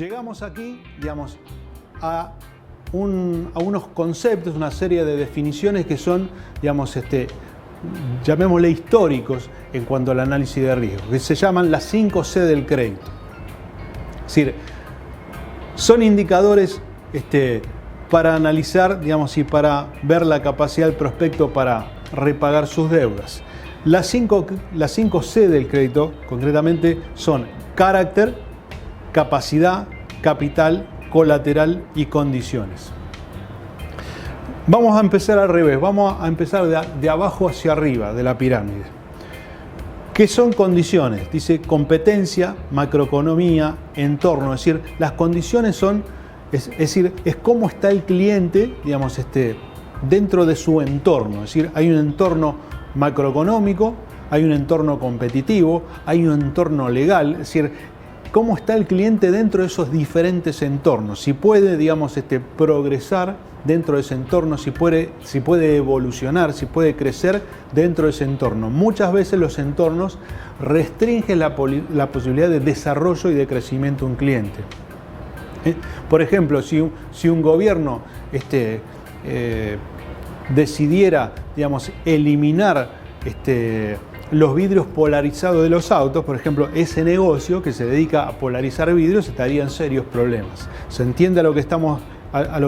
Llegamos aquí, digamos, a unos conceptos, una serie de definiciones que son, digamos, llamémosle históricos en cuanto al análisis de riesgo, que se llaman las 5C del crédito. Es decir, son indicadores para analizar, digamos, y para ver la capacidad del prospecto para repagar sus deudas. Las 5C del crédito, concretamente, son carácter, capacidad, capital, colateral y condiciones. Vamos a empezar al revés, vamos a empezar de abajo hacia arriba de la pirámide. ¿Qué son condiciones? Dice competencia, macroeconomía, entorno. Es decir, las condiciones son, es cómo está el cliente, digamos, dentro de su entorno. Es decir, hay un entorno macroeconómico, hay un entorno competitivo, hay un entorno legal. Es decir, cómo está el cliente dentro de esos diferentes entornos. Si puede, digamos, progresar dentro de ese entorno, si puede evolucionar, si puede crecer dentro de ese entorno. Muchas veces los entornos restringen la posibilidad de desarrollo y de crecimiento de un cliente. Por ejemplo, si un gobierno decidiera, digamos, eliminar los vidrios polarizados de los autos, por ejemplo, ese negocio que se dedica a polarizar vidrios estaría en serios problemas. ¿Se entiende a lo que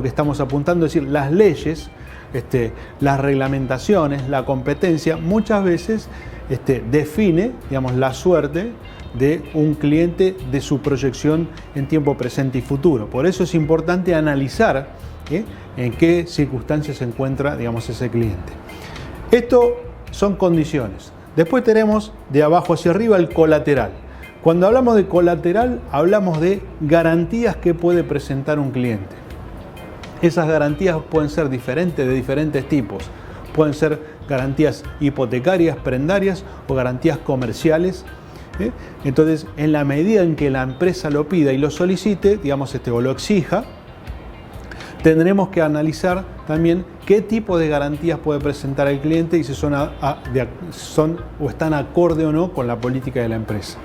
estamos apuntando? Es decir, las leyes, las reglamentaciones, la competencia, muchas veces define, digamos, la suerte de un cliente, de su proyección en tiempo presente y futuro. Por eso es importante analizar en qué circunstancias se encuentra, digamos, ese cliente. Esto son condiciones. Después tenemos de abajo hacia arriba el colateral. Cuando hablamos de colateral, hablamos de garantías que puede presentar un cliente. Esas garantías pueden ser diferentes, de diferentes tipos. Pueden ser garantías hipotecarias, prendarias o garantías comerciales. Entonces, en la medida en que la empresa lo pida y lo solicite, digamos, o lo exija, tendremos que analizar también qué tipo de garantías puede presentar el cliente y si son o están acorde o no con la política de la empresa.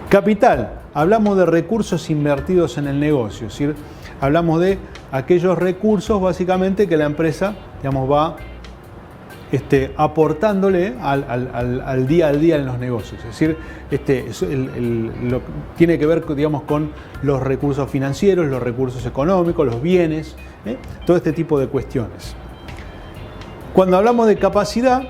Capital, hablamos de recursos invertidos en el negocio, es decir, hablamos de aquellos recursos básicamente que la empresa, digamos, va aportándole al día en los negocios. Es decir, tiene que ver, digamos, con los recursos financieros, los recursos económicos, los bienes, todo este tipo de cuestiones. Cuando hablamos de capacidad,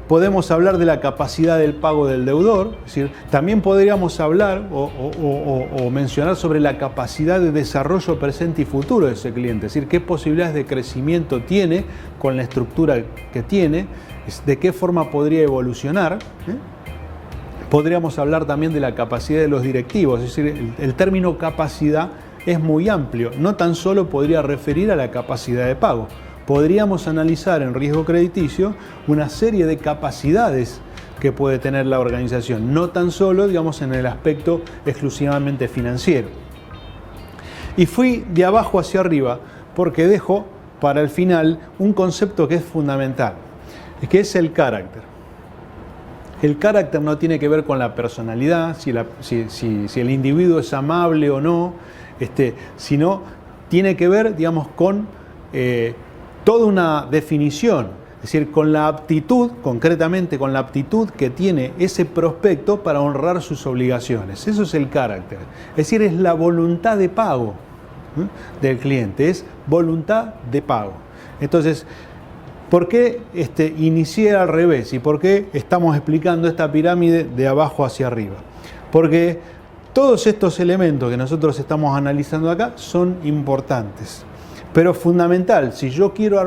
podemos hablar de la capacidad del pago del deudor, es decir, también podríamos hablar o mencionar sobre la capacidad de desarrollo presente y futuro de ese cliente, es decir, qué posibilidades de crecimiento tiene con la estructura que tiene, de qué forma podría evolucionar. Podríamos hablar también de la capacidad de los directivos, es decir, el término capacidad es muy amplio, no tan solo podría referir a la capacidad de pago. Podríamos analizar en riesgo crediticio una serie de capacidades que puede tener la organización, no tan solo, digamos, en el aspecto exclusivamente financiero. Y fui de abajo hacia arriba porque dejo para el final un concepto que es fundamental, que es el carácter. El carácter no tiene que ver con la personalidad, si el individuo es amable o no, sino tiene que ver, digamos, con toda una definición, es decir, con la aptitud, concretamente con la aptitud que tiene ese prospecto para honrar sus obligaciones. Eso es el carácter. Es decir, es la voluntad de pago del cliente, es voluntad de pago. Entonces, ¿por qué inicié al revés y por qué estamos explicando esta pirámide de abajo hacia arriba? Porque todos estos elementos que nosotros estamos analizando acá son importantes. Pero fundamental, si yo quiero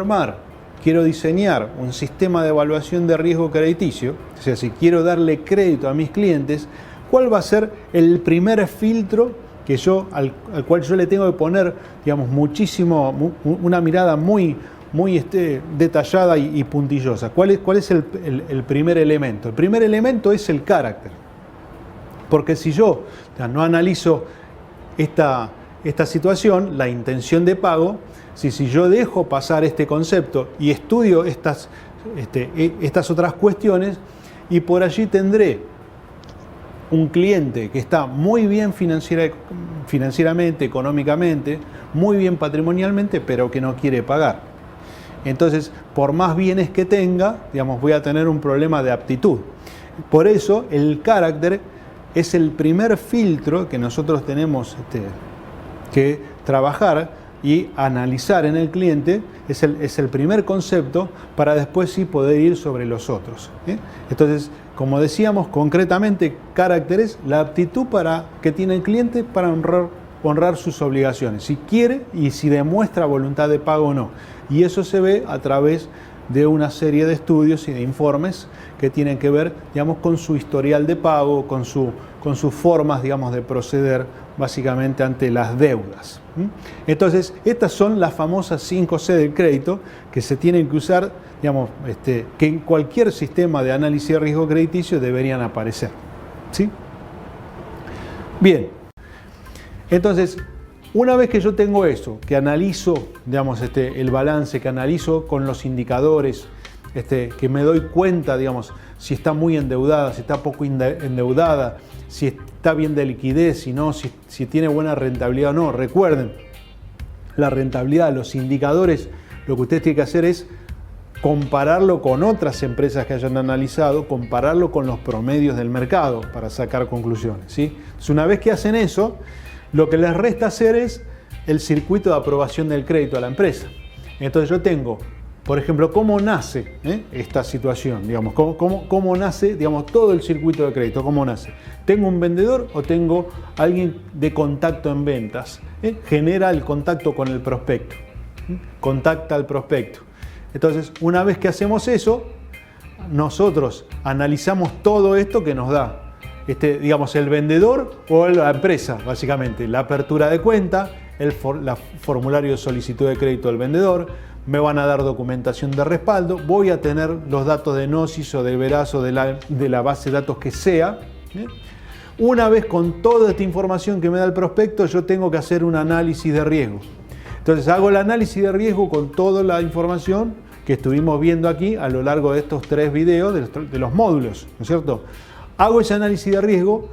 diseñar un sistema de evaluación de riesgo crediticio, o sea, si quiero darle crédito a mis clientes, ¿cuál va a ser el primer filtro que al cual yo le tengo que poner, digamos, una mirada muy detallada y puntillosa? ¿Cuál es el primer elemento? El primer elemento es el carácter. Porque si yo no analizo esta situación, la intención de pago, si yo dejo pasar este concepto y estudio estas otras cuestiones, y por allí tendré un cliente que está muy bien financieramente, económicamente, muy bien patrimonialmente, pero que no quiere pagar. Entonces, por más bienes que tenga, digamos, voy a tener un problema de aptitud. Por eso, el carácter es el primer filtro que nosotros tenemos que trabajar y analizar en el cliente, es el primer concepto para después sí poder ir sobre los otros. Entonces, como decíamos, concretamente, carácter es la aptitud que tiene el cliente para honrar sus obligaciones, si quiere y si demuestra voluntad de pago o no. Y eso se ve a través de una serie de estudios y de informes que tienen que ver, digamos, con su historial de pago, con sus formas, digamos, de proceder básicamente ante las deudas. Entonces, estas son las famosas 5C del crédito que se tienen que usar, digamos, que en cualquier sistema de análisis de riesgo crediticio deberían aparecer. ¿Sí? Bien, entonces, una vez que yo tengo eso, que analizo, digamos, el balance, que analizo con los indicadores, que me doy cuenta, digamos, si está muy endeudada, si está poco endeudada, si está bien de liquidez, si no, si tiene buena rentabilidad o no. Recuerden, la rentabilidad, los indicadores, lo que ustedes tienen que hacer es compararlo con otras empresas que hayan analizado, compararlo con los promedios del mercado para sacar conclusiones, ¿sí? Entonces, una vez que hacen eso, lo que les resta hacer es el circuito de aprobación del crédito a la empresa. Entonces yo tengo, por ejemplo, cómo nace esta situación, digamos, cómo nace, digamos, todo el circuito de crédito, cómo nace. ¿Tengo un vendedor o tengo alguien de contacto en ventas? Genera el contacto con el prospecto, contacta al prospecto. Entonces, una vez que hacemos eso, nosotros analizamos todo esto que nos da, digamos, el vendedor o la empresa, básicamente. La apertura de cuenta, el formulario de solicitud de crédito del vendedor, me van a dar documentación de respaldo, voy a tener los datos de Gnosis o de Veraz o de la base de datos que sea. Una vez con toda esta información que me da el prospecto, yo tengo que hacer un análisis de riesgo. Entonces hago el análisis de riesgo con toda la información que estuvimos viendo aquí a lo largo de estos 3 videos de los módulos, ¿no es cierto? Hago ese análisis de riesgo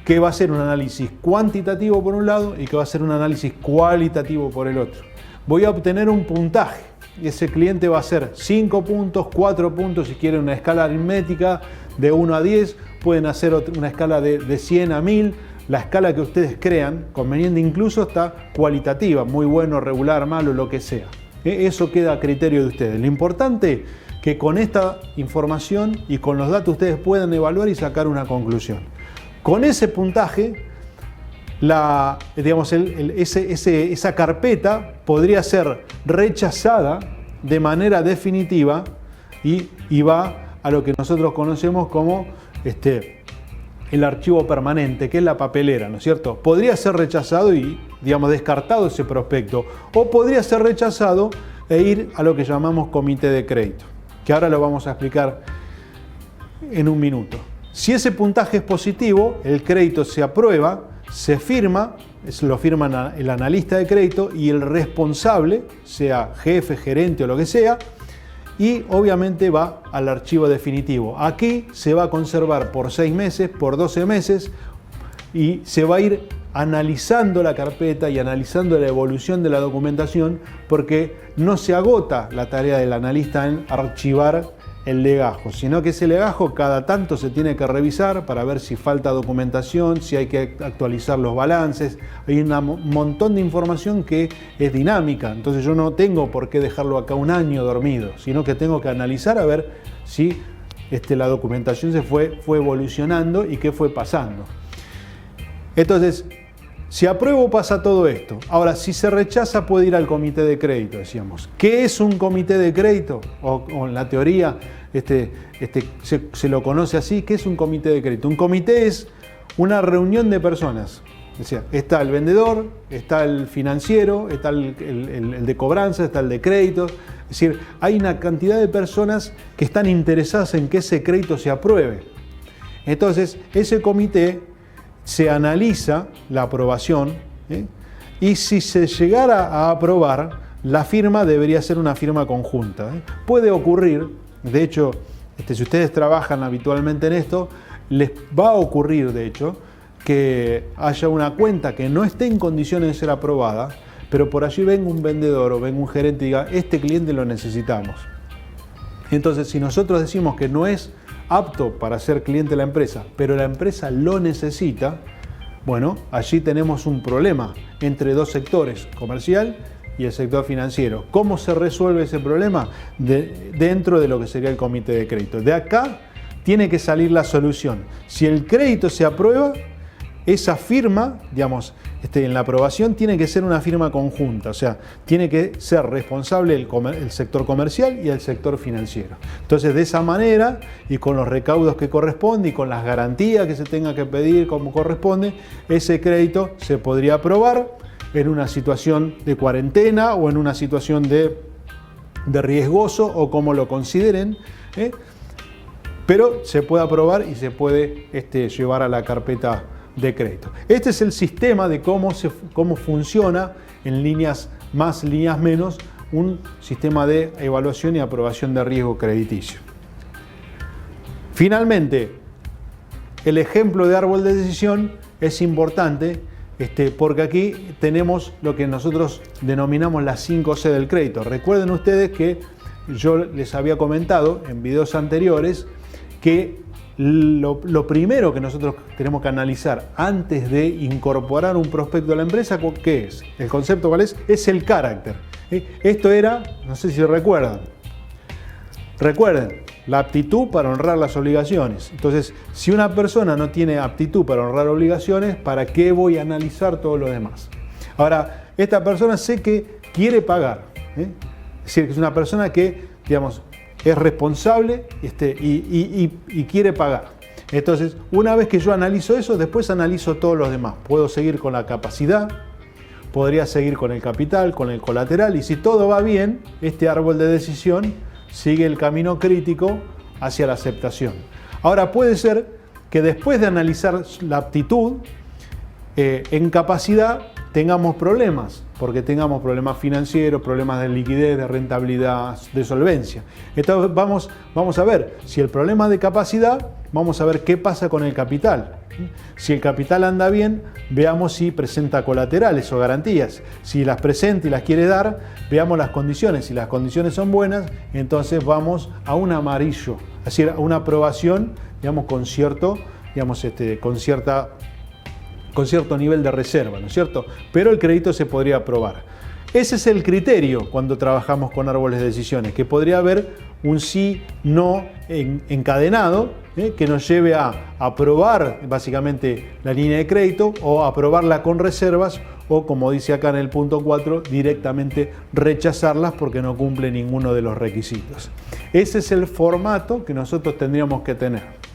que va a ser un análisis cuantitativo por un lado y que va a ser un análisis cualitativo por el otro. Voy a obtener un puntaje y ese cliente va a ser 5 puntos, 4 puntos, si quieren una escala aritmética de 1 a 10, pueden hacer una escala de 100 a 1000, la escala que ustedes crean conveniente, incluso está cualitativa, muy bueno, regular, malo, lo que sea. Eso queda a criterio de ustedes. Lo importante que con esta información y con los datos ustedes puedan evaluar y sacar una conclusión. Con ese puntaje, digamos, esa carpeta podría ser rechazada de manera definitiva y va a lo que nosotros conocemos como el archivo permanente, que es la papelera, ¿no es cierto? Podría ser rechazado y, digamos, descartado ese prospecto, o podría ser rechazado e ir a lo que llamamos comité de crédito, que ahora lo vamos a explicar en un minuto. Si ese puntaje es positivo, el crédito se aprueba, se firma, lo firma el analista de crédito y el responsable, sea jefe, gerente o lo que sea, y obviamente va al archivo definitivo. Aquí se va a conservar por 6 meses, por 12 meses y se va a ir analizando la carpeta y analizando la evolución de la documentación, porque no se agota la tarea del analista en archivar el legajo, sino que ese legajo cada tanto se tiene que revisar para ver si falta documentación, si hay que actualizar los balances. Hay un montón de información que es dinámica, entonces yo no tengo por qué dejarlo acá un año dormido, sino que tengo que analizar a ver si la documentación se fue evolucionando y qué fue pasando. Entonces, si apruebo pasa todo esto. Ahora, si se rechaza puede ir al comité de crédito, decíamos. ¿Qué es un comité de crédito? O en la teoría se lo conoce así. ¿Qué es un comité de crédito? Un comité es una reunión de personas. O sea, está el vendedor, está el financiero, está el de cobranza, está el de crédito. Es decir, hay una cantidad de personas que están interesadas en que ese crédito se apruebe. Entonces, ese comité se analiza la aprobación, y si se llegara a aprobar, la firma debería ser una firma conjunta. Puede ocurrir, de hecho, si ustedes trabajan habitualmente en esto, les va a ocurrir, de hecho, que haya una cuenta que no esté en condiciones de ser aprobada, pero por allí venga un vendedor o venga un gerente y diga, este cliente lo necesitamos. Entonces, si nosotros decimos que no es apto para ser cliente de la empresa, pero la empresa lo necesita, bueno, allí tenemos un problema entre dos sectores, comercial y el sector financiero. ¿Cómo se resuelve ese problema? Dentro de lo que sería el comité de crédito. De acá tiene que salir la solución. Si el crédito se aprueba, esa firma, digamos, en la aprobación tiene que ser una firma conjunta, o sea, tiene que ser responsable el sector comercial y el sector financiero. Entonces, de esa manera, y con los recaudos que corresponde y con las garantías que se tenga que pedir como corresponde, ese crédito se podría aprobar en una situación de cuarentena o en una situación de riesgoso o como lo consideren, pero se puede aprobar y se puede llevar a la carpeta de crédito. Este es el sistema de cómo funciona en líneas más, líneas menos, un sistema de evaluación y aprobación de riesgo crediticio. Finalmente, el ejemplo de árbol de decisión es importante porque aquí tenemos lo que nosotros denominamos las 5C del crédito. Recuerden ustedes que yo les había comentado en videos anteriores que lo primero que nosotros tenemos que analizar antes de incorporar un prospecto a la empresa, ¿qué es? El concepto, ¿cuál es? Es el carácter. Esto era, no sé si recuerdan, la aptitud para honrar las obligaciones. Entonces, si una persona no tiene aptitud para honrar obligaciones, ¿para qué voy a analizar todo lo demás? Ahora, esta persona sé que quiere pagar. Es decir, que es una persona que, digamos, es responsable y quiere pagar. Entonces, una vez que yo analizo eso, después analizo todos los demás. Puedo seguir con la capacidad, podría seguir con el capital, con el colateral, y si todo va bien, este árbol de decisión sigue el camino crítico hacia la aceptación. Ahora, puede ser que después de analizar la aptitud, en capacidad tengamos problemas, porque tengamos problemas financieros, problemas de liquidez, de rentabilidad, de solvencia. Entonces vamos a ver, si el problema de capacidad, vamos a ver qué pasa con el capital. Si el capital anda bien, veamos si presenta colaterales o garantías. Si las presenta y las quiere dar, veamos las condiciones. Si las condiciones son buenas, entonces vamos a un amarillo, es decir, a una aprobación, digamos, con cierto nivel de reserva, ¿no es cierto? Pero el crédito se podría aprobar. Ese es el criterio cuando trabajamos con árboles de decisiones, que podría haber un sí, no encadenado, que nos lleve a aprobar básicamente la línea de crédito o aprobarla con reservas o, como dice acá en el punto 4, directamente rechazarlas porque no cumple ninguno de los requisitos. Ese es el formato que nosotros tendríamos que tener.